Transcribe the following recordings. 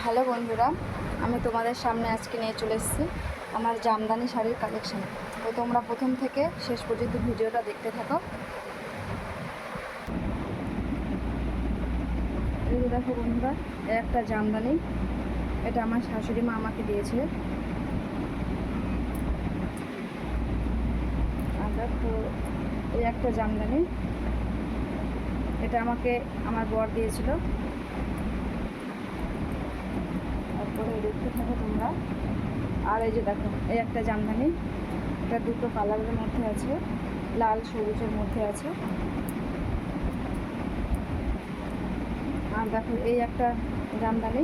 Hello বন্ধুরা, আমি তোমাদের সামনে আজকে নিয়ে চলে এসেছি আমার জামদানি শাড়ির কালেকশন। তো তোমরা প্রথম থেকে শেষ পর্যন্ত ভিডিওটা দেখতে থাকো। এই যে দেখো বন্ধুরা, এই একটা জামদানি, এটা আমার শাশুড়ি মা আমাকে দিয়েছে। আর দেখো এই একটা জামদানি, এটা আমাকে আমার বর দিয়েছিল। তারপরে দেখতে থাকো তোমরা। আর এই যে দেখো এই একটা জামদানি, এটা দুটো কালারের মধ্যে আছে, লাল সবুজের মধ্যে আছে। আর দেখো এই একটা জামদানি,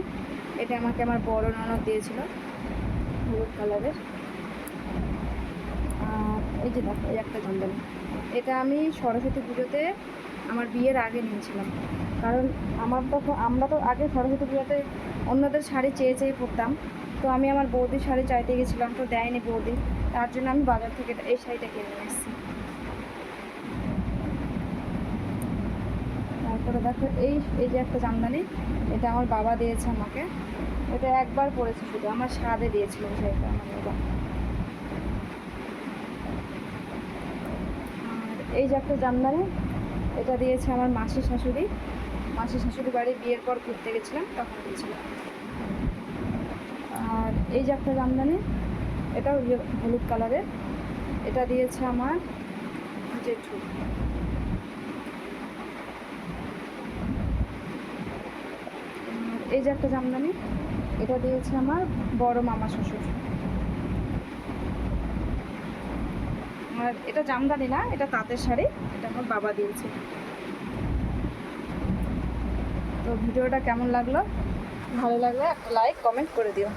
এটা আমাকে আমার বড় ননদ দিয়েছিল, হলুদ কালারের। আর এই যে দেখো এই একটা জামদানি, এটা আমি সরস্বতী পুজোতে আমার বিয়ের আগে নিয়েছিলাম। কারণ আমরা তো আগে সরস্বতী পুজোতে অন্যদের শাড়ি চেয়ে চেয়ে পরতাম। তো আমি আমার বৌদির শাড়ি চাইতে গেছিলাম, তো দেয়নি বৌদি, তার জন্য আমি বাজার থেকে এই শাড়িটা কিনে নিয়ে এসেছি। তারপরে দেখো এই যে একটা জামদানি, এটা আমার বাবা দিয়েছে আমাকে। এটা একবার পরেছি, শুধু আমার স্বাদে দিয়েছিল শাড়িটা আমার বাবা। আর এই যে একটা জামদানি, এটা দিয়েছে আমার মাসি শাশুড়ি বাড়ি বিয়ের পর ঘুরতে গেছিলাম, তখন দিয়েছিলাম। আর এই যে একটা জামদানি, এটাও হলুদ কালারের, এটা দিয়েছে আমার জেঠু। এই যে একটা জামদানি, এটা দিয়েছে আমার বড় মামা শ্বশুর। আর এটা জামদানি না, এটা তাঁতের শাড়ি, এটা আমার বাবা দিয়েছে। তো ভিডিওটা কেমন লাগলো? ভালো লাগলে একটা লাইক কমেন্ট করে দিও।